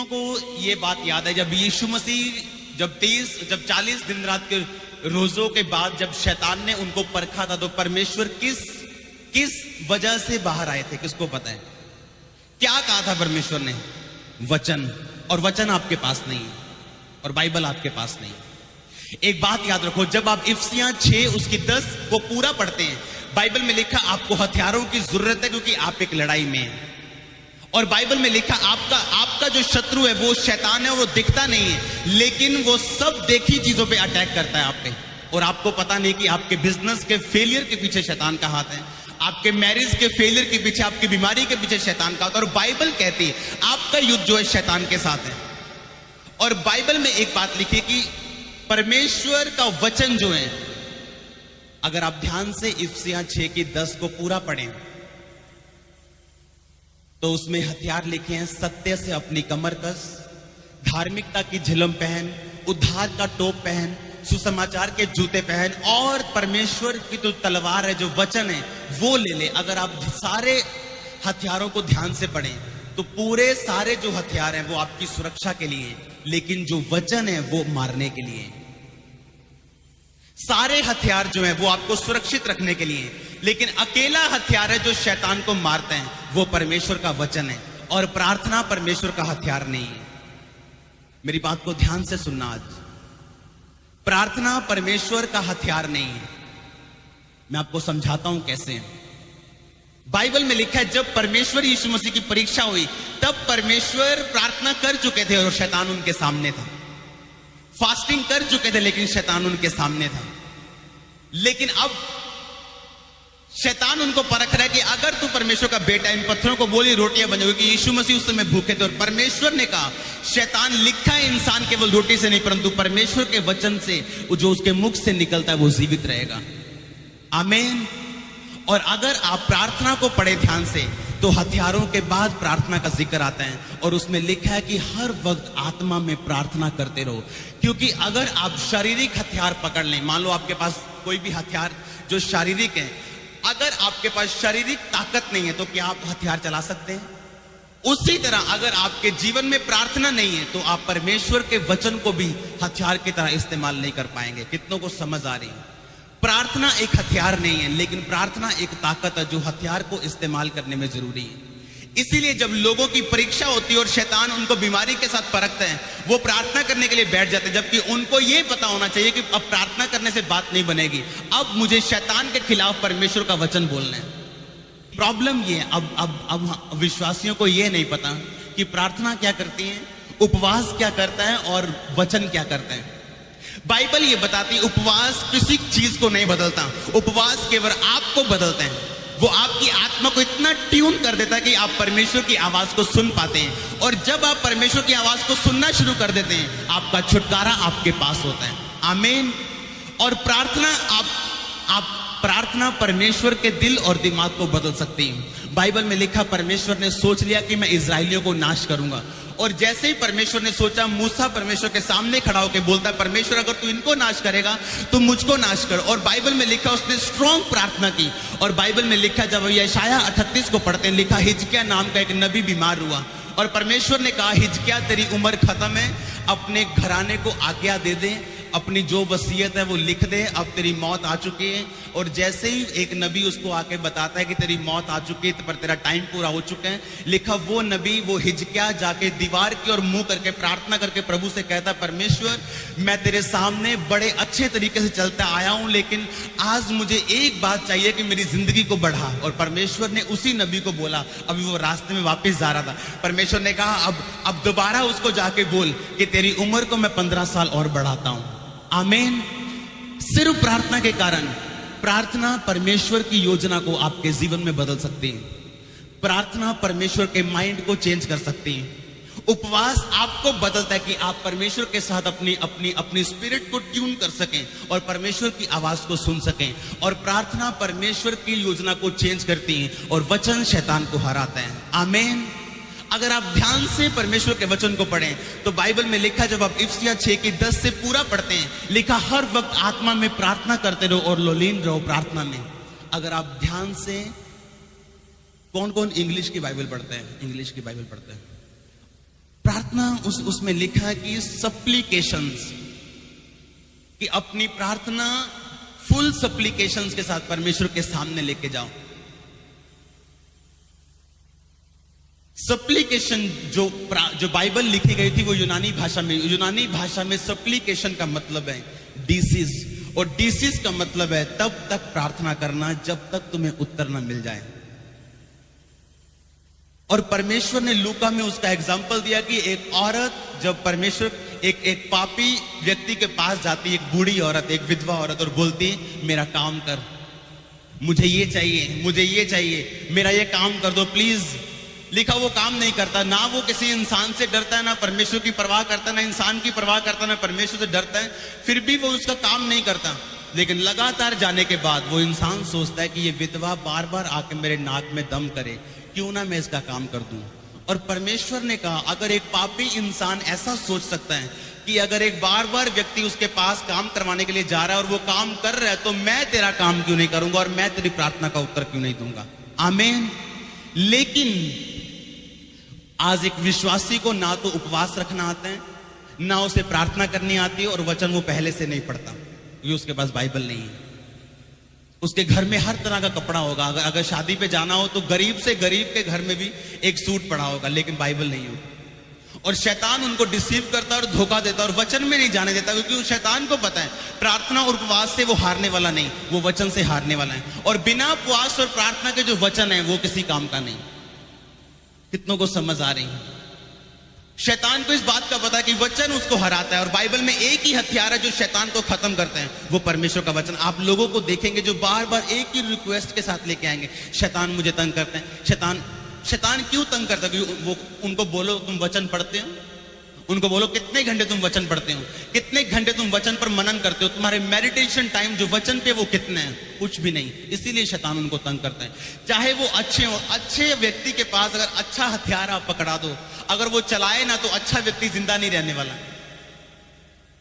को ये बात याद है, जब यीशु मसीह जब 40 दिन रात के रोजों के बाद जब शैतान ने उनको परखा था, तो परमेश्वर किस वजह से बाहर आए थे? किसको पता है? क्या कहा था परमेश्वर ने? वचन। और वचन आपके पास नहीं है, और बाइबल आपके पास नहीं है। एक बात याद रखो, जब आप इफिसियां 6 उसकी 10 को पूरा पढ़ते हैं, बाइबल में लिखा आपको हथियारों की जरूरत है, क्योंकि आप एक लड़ाई में हैं। और बाइबल में लिखा आपका जो शत्रु है वो शैतान है, वो दिखता नहीं है, लेकिन वो सब देखी चीजों पे अटैक करता है आप पे, और आपको पता नहीं कि आपके बिजनेस के फेलियर के पीछे शैतान का हाथ है, आपके मैरिज के फेलियर के पीछे, आपकी बीमारी के पीछे शैतान का हाथ है। और बाइबल कहती है आपका युद्ध जो है शैतान के साथ है। और बाइबल में एक बात लिखी कि परमेश्वर का वचन जो है, अगर आप ध्यान से इफिसियां 6 की 10 को पूरा पढ़ें तो उसमें हथियार लिखे हैं, सत्य से अपनी कमर कस, धार्मिकता की झिलम पहन, उद्धार का टोप पहन, सुसमाचार के जूते पहन, और परमेश्वर की जो तलवार है, जो वचन है, वो ले ले। अगर आप सारे हथियारों को ध्यान से पढ़ें तो पूरे सारे जो हथियार हैं वो आपकी सुरक्षा के लिए, लेकिन जो वचन है वो मारने के लिए। सारे हथियार जो हैं वो आपको सुरक्षित रखने के लिए, लेकिन अकेला हथियार है जो शैतान को मारते हैं, वो परमेश्वर का वचन है। और प्रार्थना परमेश्वर का हथियार नहीं है। मेरी बात को ध्यान से सुनना, आज प्रार्थना परमेश्वर का हथियार नहीं है। मैं आपको समझाता हूं कैसे। बाइबल में लिखा है जब परमेश्वर यीशु मसीह की परीक्षा हुई, तब परमेश्वर प्रार्थना कर चुके थे और शैतान उनके सामने था। फास्टिंग कर चुके थे लेकिन शैतान उनके सामने था। लेकिन अब शैतान उनको परख रहा है कि अगर तू परमेश्वर का बेटा, इन पत्थरों को बोली रोटियां बन जाएगी। यीशु मसीह उस समय भूखे थे और परमेश्वर ने कहा, शैतान लिखा है इंसान केवल रोटी से नहीं परंतु परमेश्वर के वचन से, जो उसके मुख से निकलता है वो जीवित रहेगा। आमीन। और अगर आप प्रार्थना को पढ़े ध्यान से तो हथियारों के बाद प्रार्थना का जिक्र आता है, और उसमें लिखा है कि हर वक्त आत्मा में प्रार्थना करते रहो। क्योंकि अगर आप शारीरिक हथियार पकड़ लें, मान लो आपके पास कोई भी हथियार जो शारीरिक है, अगर आपके पास शारीरिक ताकत नहीं है तो क्या आप हथियार चला सकते हैं? उसी तरह अगर आपके जीवन में प्रार्थना नहीं है तो आप परमेश्वर के वचन को भी हथियार की तरह इस्तेमाल नहीं कर पाएंगे। कितनों को समझ आ रही है? प्रार्थना एक हथियार नहीं है, लेकिन प्रार्थना एक ताकत है जो हथियार को इस्तेमाल करने में जरूरी है। इसीलिए जब लोगों की परीक्षा होती है और शैतान उनको बीमारी के साथ परखते हैं, वो प्रार्थना करने के लिए बैठ जाते हैं, जबकि उनको ये पता होना चाहिए कि अब प्रार्थना करने से बात नहीं बनेगी, अब मुझे शैतान के खिलाफ परमेश्वर का वचन बोलना है। प्रॉब्लम ये है, अब विश्वासियों को ये नहीं पता कि प्रार्थना क्या करती है, उपवास क्या करता है और वचन क्या करता है। बाइबल ये बताती है उपवास किसी चीज को नहीं बदलता, उपवास केवल आपको बदलते हैं। वो आपकी आत्मा को इतना ट्यून कर देता है कि आप परमेश्वर की आवाज को सुन पाते हैं, और जब आप परमेश्वर की आवाज को सुनना शुरू कर देते हैं, आपका छुटकारा आपके पास होता है। आमीन। और प्रार्थना परमेश्वर के दिल और दिमाग को बदल सकती है। बाइबल में लिखा, परमेश्वर ने सोच लिया कि मैं इजराइलियों को नाश करूंगा, और जैसे ही परमेश्वर ने सोचा, मूसा परमेश्वर के सामने खड़ा होकर बोलता है, परमेश्वर अगर तू इनको नाश करेगा तो मुझको नाश कर। और बाइबल में लिखा उसने स्ट्रॉन्ग प्रार्थना की। और बाइबल में लिखा, जब यशायाह 38 को पढ़ते हैं, लिखा हिजकिय्याह नाम का एक नबी बीमार हुआ, और परमेश्वर ने कहा, हिजकिय्याह तेरी उम्र खत्म है, अपने घराने को आज्ञा दे दे, अपनी जो वसीयत है वो लिख दे, अब तेरी मौत आ चुकी है। और जैसे ही एक नबी उसको आके बताता है कि तेरी मौत आ चुकी है, पर तेरा टाइम पूरा हो चुका है, लिखा वो नबी, वो हिजकिय्याह जाके दीवार की ओर मुंह करके प्रार्थना करके प्रभु से कहता, परमेश्वर मैं तेरे सामने बड़े अच्छे तरीके से चलता आया हूं, लेकिन आज मुझे एक बात चाहिए कि मेरी जिंदगी को बढ़ा। और परमेश्वर ने उसी नबी को बोला, अभी वो रास्ते में वापस जा रहा था, परमेश्वर ने कहा अब दोबारा उसको जाके बोल कि तेरी उम्र को मैं 15 साल और बढ़ाता हूं। आमीन। सिर्फ प्रार्थना के कारण, प्रार्थना परमेश्वर की योजना को आपके जीवन में बदल सकती है। प्रार्थना परमेश्वर के माइंड को चेंज कर सकती है। उपवास आपको बदलता है कि आप परमेश्वर के साथ अपनी स्पिरिट को ट्यून कर सकें और परमेश्वर की आवाज को सुन सकें। और प्रार्थना परमेश्वर की योजना को चेंज करती है, और वचन शैतान को हराता है। आमीन। अगर आप ध्यान से परमेश्वर के वचन को पढ़ें तो बाइबल में लिखा, जब आप इफिसियां 6 की 10 से पूरा पढ़ते हैं, लिखा हर वक्त आत्मा में प्रार्थना करते रहो और लोलीन रहो प्रार्थना में। अगर आप ध्यान से, कौन कौन इंग्लिश की बाइबल पढ़ते हैं? इंग्लिश की बाइबल पढ़ते हैं? प्रार्थना उसमें लिखा है कि सप्लीकेशंस, कि अपनी प्रार्थना फुल सप्लीकेशंस के साथ परमेश्वर के सामने लेके जाओ। सप्लीकेशन जो बाइबल लिखी गई थी वो यूनानी भाषा में सप्लीकेशन का मतलब है डिसीज, और डिसीज का मतलब है तब तक प्रार्थना करना जब तक तुम्हें उत्तर ना मिल जाए। और परमेश्वर ने लूका में उसका एग्जाम्पल दिया कि एक औरत जब परमेश्वर एक पापी व्यक्ति के पास जाती, एक बूढ़ी औरत, एक विधवा औरत, और बोलती मेरा काम कर, मुझे ये चाहिए, मेरा ये काम कर दो प्लीज। लिखा वो काम नहीं करता, ना वो किसी इंसान से डरता है, ना परमेश्वर की परवाह करता है, ना इंसान की परवाह करता है, ना परमेश्वर से डरता है, फिर भी वो उसका काम नहीं करता। लेकिन लगातार जाने के बाद वो इंसान सोचता है कि ये विधवा बार बार आके मेरे नाक में दम करे, क्यों ना मैं इसका काम कर दूं। और परमेश्वर ने कहा अगर एक पापी इंसान ऐसा सोच सकता है कि अगर एक बार बार व्यक्ति उसके पास काम करवाने के लिए जा रहा है और वो काम कर रहा है, तो मैं तेरा काम क्यों नहीं करूंगा और मैं तेरी प्रार्थना का उत्तर क्यों नहीं दूंगा। आमीन। लेकिन आज एक विश्वासी को ना तो उपवास रखना आता है, ना उसे प्रार्थना करनी आती है, और वचन वो पहले से नहीं पढ़ता क्योंकि उसके पास बाइबल नहीं है। उसके घर में हर तरह का कपड़ा होगा, अगर शादी पे जाना हो तो गरीब से गरीब के घर में भी एक सूट पड़ा होगा, लेकिन बाइबल नहीं होगा। और शैतान उनको डिसीव करता है और धोखा देता है और वचन में नहीं जाने देता, क्योंकि शैतान को पता है प्रार्थना और उपवास से वो हारने वाला नहीं, वो वचन से हारने वाला है। और बिना उपवास और प्रार्थना के जो वचन है वो किसी काम का नहीं। कितनों को समझ आ रही है? शैतान को इस बात का पता है कि वचन उसको हराता है, और बाइबल में एक ही हथियार है जो शैतान को खत्म करते हैं, वो परमेश्वर का वचन। आप लोगों को देखेंगे जो बार बार एक ही रिक्वेस्ट के साथ लेके आएंगे, शैतान मुझे तंग करते हैं। शैतान क्यों तंग करता है? क्योंकि वो उनको बोलो तुम वचन पढ़ते हो, उनको बोलो कितने घंटे तुम वचन पढ़ते हो, कितने घंटे तुम वचन पर मनन करते हो, तुम्हारे मेडिटेशन टाइम जो वचन पे वो कितने हैं, कुछ भी नहीं। इसीलिए शैतान उनको तंग करता है। चाहे वो अच्छे हो, अच्छे व्यक्ति के पास अगर अच्छा हथियार आप पकड़ा दो, अगर वो चलाए ना तो अच्छा व्यक्ति जिंदा नहीं रहने वाला।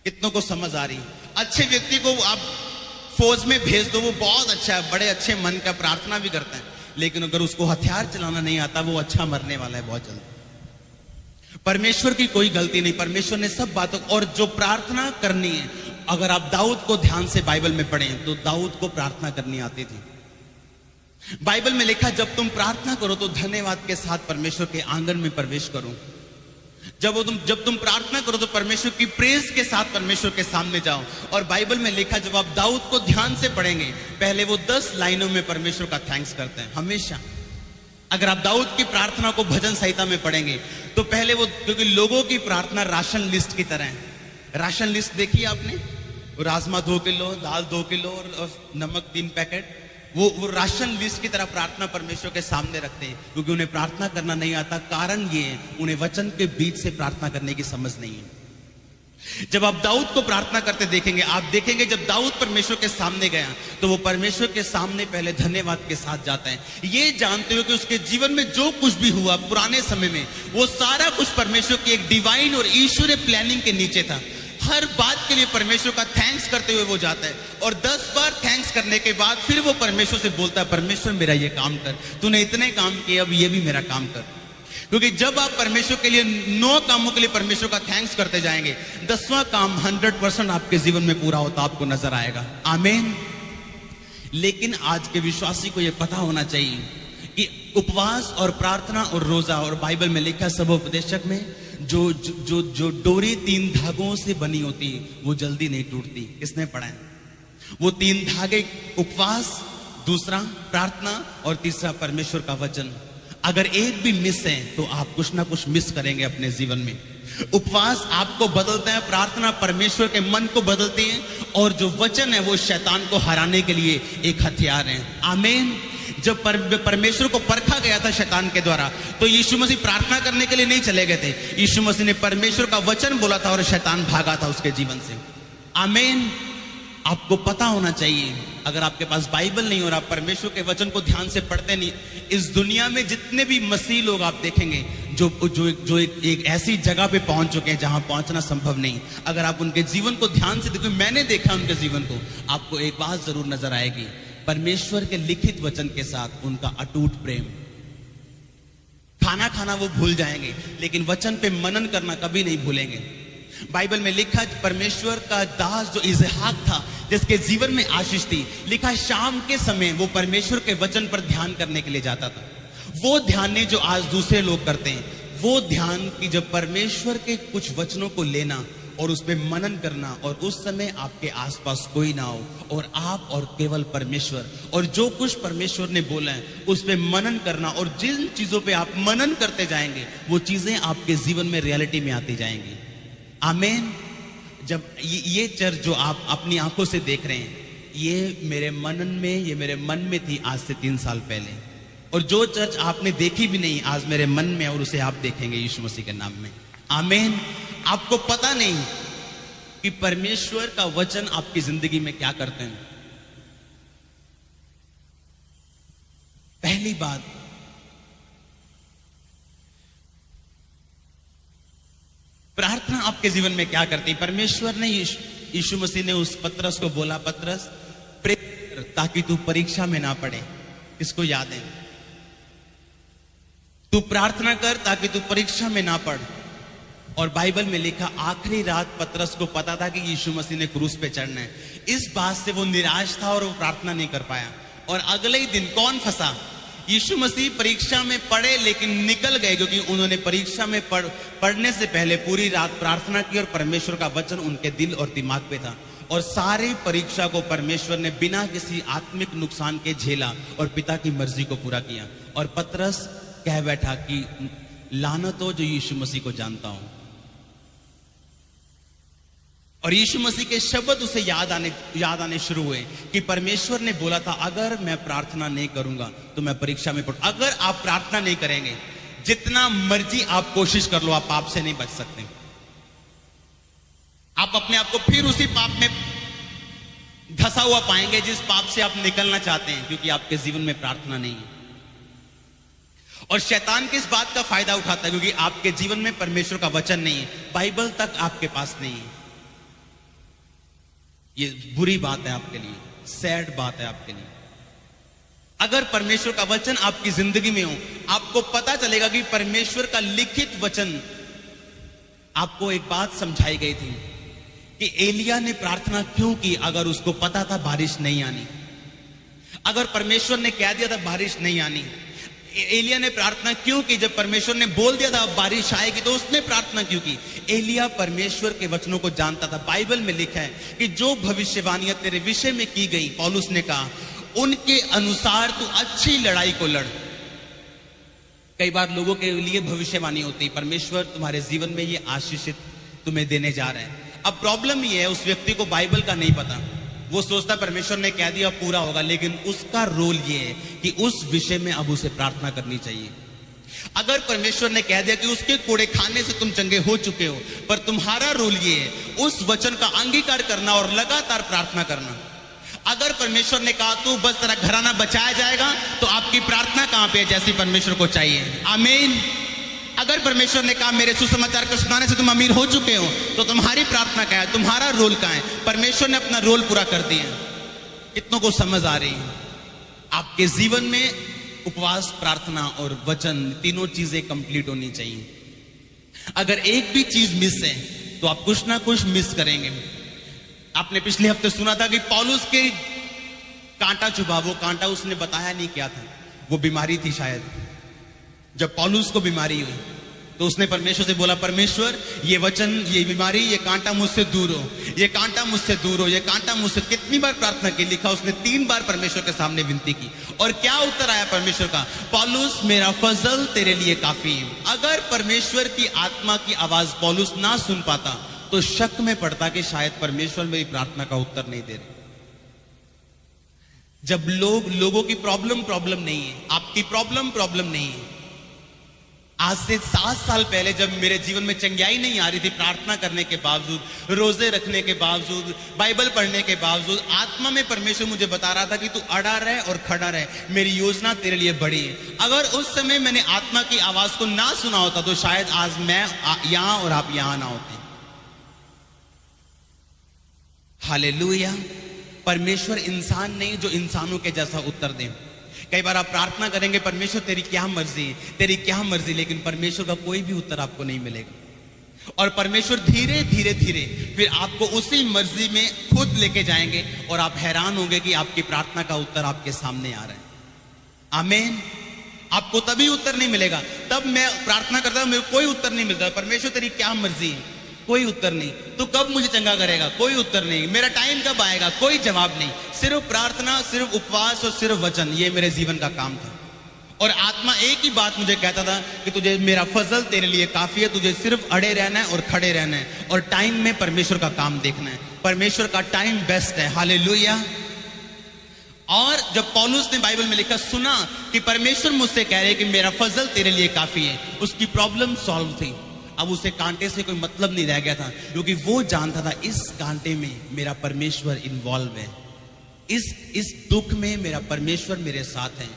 कितनों को समझ आ रही? अच्छे व्यक्ति को आप फौज में भेज दो, वो बहुत अच्छा है, बड़े अच्छे मन का प्रार्थना भी करता है, लेकिन अगर उसको हथियार चलाना नहीं आता वो अच्छा मरने वाला है बहुत जल्द। परमेश्वर की कोई गलती नहीं, परमेश्वर ने सब बातों, और जो प्रार्थना करनी है, अगर आप दाऊद को ध्यान से बाइबल में पढ़ें तो दाऊद को प्रार्थना करनी आती थी। बाइबल में लिखा जब तुम प्रार्थना करो तो धन्यवाद के साथ परमेश्वर के आंगन में प्रवेश करो। जब तुम प्रार्थना करो तो परमेश्वर की प्रेज के साथ परमेश्वर के सामने जाओ। और बाइबल में लिखा जब आप दाऊद को ध्यान से पढ़ेंगे, पहले वो 10 लाइनों में परमेश्वर का थैंक्स करते हैं हमेशा। अगर आप दाऊद की प्रार्थना को भजन संहिता में पढ़ेंगे तो पहले वो, क्योंकि लोगों की प्रार्थना राशन लिस्ट की तरह है। राशन लिस्ट देखी आपने? वो राजमा 2 किलो, दाल 2 किलो और नमक 3 पैकेट, वो राशन लिस्ट की तरह प्रार्थना परमेश्वर के सामने रखते हैं, क्योंकि उन्हें प्रार्थना करना नहीं आता। कारण ये है उन्हें वचन के बीच से प्रार्थना करने की समझ नहीं है। जब आप दाऊद को प्रार्थना करते देखेंगे, आप देखेंगे जब दाऊद परमेश्वर के सामने गया तो वो परमेश्वर के सामने पहले धन्यवाद के साथ जाता है, ये जानते हुए कि उसके जीवन में जो कुछ भी हुआ पुराने समय में, वो सारा कुछ परमेश्वर की एक डिवाइन और ईश्वरीय प्लानिंग के नीचे था। हर बात के लिए परमेश्वर का थैंक्स करते हुए वो जाता है, और 10 बार थैंक्स करने के बाद फिर वो परमेश्वर से बोलता है परमेश्वर मेरा ये काम कर, तूने इतने काम किए, अब ये भी मेरा काम कर। क्योंकि जब आप परमेश्वर के लिए 9 कामों के लिए परमेश्वर का थैंक्स करते जाएंगे, 10वां काम 100% आपके जीवन में पूरा होता आपको नजर आएगा। आमीन। लेकिन आज के विश्वासी को यह पता होना चाहिए कि उपवास और प्रार्थना और रोजा, और बाइबल में लिखा सबोपदेशक में जो डोरी 3 धागों से बनी होती है वो जल्दी नहीं टूटती। किसने पढ़ा है? वो 3 धागे, उपवास, दूसरा प्रार्थना, और तीसरा परमेश्वर का वचन। अगर एक भी मिस है तो आप कुछ ना कुछ मिस करेंगे अपने जीवन में। उपवास आपको बदलता है, प्रार्थना परमेश्वर के मन को बदलती है, और जो वचन है वो शैतान को हराने के लिए एक हथियार है। आमीन। जब परमेश्वर को परखा गया था शैतान के द्वारा, तो यीशु मसीह प्रार्थना करने के लिए नहीं चले गए थे। यीशु मसीह ने परमेश्वर का वचन बोला था और शैतान भागा था उसके जीवन से। आमीन। आपको पता होना चाहिए, अगर आपके पास बाइबल नहीं और आप परमेश्वर के वचन को ध्यान से पढ़ते नहीं, इस दुनिया में जितने भी मसीह लोग आप देखेंगे जो एक ऐसी जगह पे पहुंच चुके हैं जहां पहुंचना संभव नहीं, अगर आप उनके जीवन को ध्यान से देखो, मैंने देखा उनके जीवन को, आपको एक बात जरूर नजर आएगी, परमेश्वर के लिखित वचन के साथ उनका अटूट प्रेम। खाना खाना वो भूल जाएंगे, लेकिन वचन पे मनन करना कभी नहीं भूलेंगे। बाइबल में लिखा परमेश्वर का दास जो इसहाक था, जिसके जीवन में आशीष थी, लिखा शाम के समय वो परमेश्वर के वचन पर ध्यान करने के लिए जाता था। वो ध्यान नहीं जो आज दूसरे लोग करते हैं, वो ध्यान कि जब परमेश्वर के कुछ वचनों को लेना और उस पर मनन करना, और उस समय आपके आसपास कोई ना हो और आप और केवल परमेश्वर, और जो कुछ परमेश्वर ने बोला है उस पर मनन करना, और जिन चीजों पे आप मनन करते जाएंगे वो चीजें आपके जीवन में रियलिटी में आती जाएंगी। आमीन। जब ये चर्च जो आप अपनी आंखों से देख रहे हैं, ये मेरे मनन में, ये मेरे मन में थी आज से 3 साल पहले, और जो चर्च आपने देखी भी नहीं आज मेरे मन में, और उसे आप देखेंगे यीशु मसीह के नाम में। आमीन। आपको पता नहीं कि परमेश्वर का वचन आपकी जिंदगी में क्या करते हैं। पहली बात, प्रार्थना आपके जीवन में क्या करती? परमेश्वर ने यीशु मसीह ने उस पतरस को बोला, पतरस प्रे कर ताकि तू परीक्षा में ना पड़े। किसको याद है? तू प्रार्थना कर ताकि तू परीक्षा में ना पड़। और बाइबल में लिखा आखिरी रात पतरस को पता था कि यीशु मसीह ने क्रूस पे चढ़ना है। इस बात से वो निराश था और वो प्रार्थना नहीं कर पाया। और अगले ही दिन कौन फंसा? यीशु मसीह परीक्षा में पढ़े लेकिन निकल गए, क्योंकि उन्होंने परीक्षा में पढ़ने से पहले पूरी रात प्रार्थना की और परमेश्वर का वचन उनके दिल और दिमाग पे था। और सारी परीक्षा को परमेश्वर ने बिना किसी आत्मिक नुकसान के झेला और पिता की मर्जी को पूरा किया। और पतरस कह बैठा कि लानत हो जो यीशु मसीह को जानता हूं। और यीशु मसीह के शब्द उसे याद आने शुरू हुए कि परमेश्वर ने बोला था अगर मैं प्रार्थना नहीं करूंगा तो मैं परीक्षा में पड़ूंगा। अगर आप प्रार्थना नहीं करेंगे, जितना मर्जी आप कोशिश कर लो, आप पाप से नहीं बच सकते। आप अपने आप को फिर उसी पाप में धंसा हुआ पाएंगे जिस पाप से आप निकलना चाहते हैं, क्योंकि आपके जीवन में प्रार्थना नहीं है। और शैतान किस बात का फायदा उठाता है? क्योंकि आपके जीवन में परमेश्वर का वचन नहीं है, बाइबल तक आपके पास नहीं है। ये बुरी बात है आपके लिए, सैड बात है आपके लिए। अगर परमेश्वर का वचन आपकी जिंदगी में हो, आपको पता चलेगा कि परमेश्वर का लिखित वचन। आपको एक बात समझाई गई थी कि एलिया ने प्रार्थना क्यों की, अगर उसको पता था बारिश नहीं आनी। अगर परमेश्वर ने कह दिया था बारिश नहीं आनी, एलिया ने प्रार्थना क्यों की? जब परमेश्वर ने बोल दिया था अब बारिश आएगी, तो उसने प्रार्थना क्यों की? एलिया परमेश्वर के वचनों को जानता था। बाइबल में लिखा है कि जो भविष्यवाणियां तेरे विषय में की गई, पौलुस ने कहा उनके अनुसार तू अच्छी लड़ाई को लड़। कई बार लोगों के लिए भविष्यवाणी होती है, परमेश्वर तुम्हारे जीवन में ये आशीषित तुम्हें देने जा रहे हैं। अब प्रॉब्लम ये है, उस व्यक्ति को बाइबल का नहीं पता। वो सोचता परमेश्वर ने कह दिया पूरा होगा, लेकिन उसका रोल ये है कि उस विषय में अब उसे प्रार्थना करनी चाहिए। अगर परमेश्वर ने कह दिया कि उसके कोड़े खाने से तुम चंगे हो चुके हो, पर तुम्हारा रोल ये है उस वचन का अंगीकार करना और लगातार प्रार्थना करना। अगर परमेश्वर ने कहा तू बस तेरा घराना बचाया जाएगा, तो आपकी प्रार्थना कहां पे है जैसी परमेश्वर को चाहिए? आमीन। अगर परमेश्वर ने कहा मेरे सुसमाचार को सुनाने से तुम अमीर हो चुके हो, तो तुम्हारी प्रार्थना क्या है? तुम्हारा रोल क्या है? परमेश्वर ने अपना रोल पूरा कर दिया। कितनों को समझ आ रही है? आपके जीवन में उपवास, प्रार्थना और वचन, तीनों चीजें कंप्लीट होनी चाहिए। अगर एक भी चीज मिस है तो आप कुछ ना कुछ मिस करेंगे। आपने पिछले हफ्ते सुना था कि पौलुस के कांटा चुभा। वो कांटा उसने बताया नहीं क्या था, वो बीमारी थी शायद। जब पौलुस को बीमारी हुई तो उसने परमेश्वर से बोला, परमेश्वर ये वचन, ये बीमारी, ये कांटा मुझसे दूर हो, ये कांटा मुझसे दूर हो, ये कांटा मुझसे। कितनी बार प्रार्थना की? लिखा उसने 3 बार परमेश्वर के सामने विनती की। और क्या उत्तर आया परमेश्वर का? पौलुस मेरा फजल तेरे लिए काफी है। अगर परमेश्वर की आत्मा की आवाज पौलुस ना सुन पाता तो शक में पड़ता कि शायद परमेश्वर मेरी प्रार्थना का उत्तर नहीं दे रहे। जब लोगों की प्रॉब्लम नहीं है, आपकी प्रॉब्लम नहीं है। आज से 7 साल पहले जब मेरे जीवन में चंगाई नहीं आ रही थी, प्रार्थना करने के बावजूद, रोजे रखने के बावजूद, बाइबल पढ़ने के बावजूद, आत्मा में परमेश्वर मुझे बता रहा था कि तू अड़ा रहे और खड़ा रहे, मेरी योजना तेरे लिए बड़ी है। अगर उस समय मैंने आत्मा की आवाज को ना सुना होता तो शायद आज मैं यहां और आप यहां ना होते। हालेलुया। परमेश्वर इंसान नहीं जो इंसानों के जैसा उत्तर दे। कई बार आप प्रार्थना करेंगे, परमेश्वर तेरी क्या मर्जी, तेरी क्या मर्जी, लेकिन परमेश्वर का कोई भी उत्तर आपको नहीं मिलेगा। और परमेश्वर धीरे धीरे धीरे फिर आपको उसी मर्जी में खुद लेके जाएंगे और आप हैरान होंगे कि आपकी प्रार्थना का उत्तर आपके सामने आ रहा है। आमीन। आपको तभी उत्तर नहीं मिलेगा, तब मैं प्रार्थना करता हूं, मेरे को कोई उत्तर नहीं मिलता, परमेश्वर तेरी क्या मर्जी है, कोई उत्तर नहीं। तो कब मुझे चंगा करेगा, कोई उत्तर नहीं। मेरा टाइम कब आएगा, कोई जवाब नहीं। सिर्फ प्रार्थना, सिर्फ उपवास और सिर्फ वचन, ये मेरे जीवन का काम था। और आत्मा एक ही बात मुझे कहता था कि तुझे मेरा फजल तेरे लिए काफी है, तुझे सिर्फ अड़े रहना है और खड़े रहना है और टाइम में परमेश्वर का काम देखना है। परमेश्वर का टाइम बेस्ट है। हालेलुया। और जब पौलुस ने बाइबल में लिखा, सुना कि परमेश्वर मुझसे कह रहे कि मेरा फजल तेरे लिए काफी है, उसकी प्रॉब्लम सॉल्व थी। अब उसे कांटे से कोई मतलब नहीं रह गया था, क्योंकि वो जानता था इस कांटे में मेरा परमेश्वर इन्वॉल्व है, इस दुख में मेरा परमेश्वर मेरे साथ है।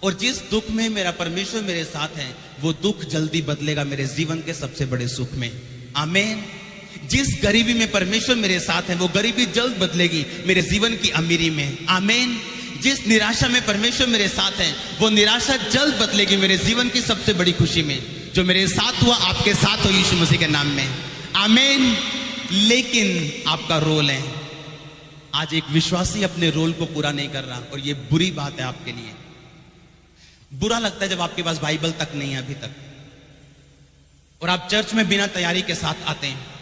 और जिस दुख में मेरा परमेश्वर मेरे साथ है, वो दुख जल्दी बदलेगा मेरे जीवन के सबसे बड़े सुख में। आमीन। जिस गरीबी में परमेश्वर मेरे साथ है, वो गरीबी जल्द बदलेगी मेरे जीवन की अमीरी में। आमीन। जिस निराशा में परमेश्वर मेरे साथ है, वो निराशा जल्द बदलेगी मेरे जीवन की सबसे बड़ी खुशी में। जो मेरे साथ हुआ, आपके साथ हो यीशु मसीह के नाम में। आमीन। लेकिन आपका रोल है, आज एक विश्वासी अपने रोल को पूरा नहीं कर रहा, और ये बुरी बात है आपके लिए। बुरा लगता है जब आपके पास बाइबल तक नहीं है अभी तक, और आप चर्च में बिना तैयारी के साथ आते हैं।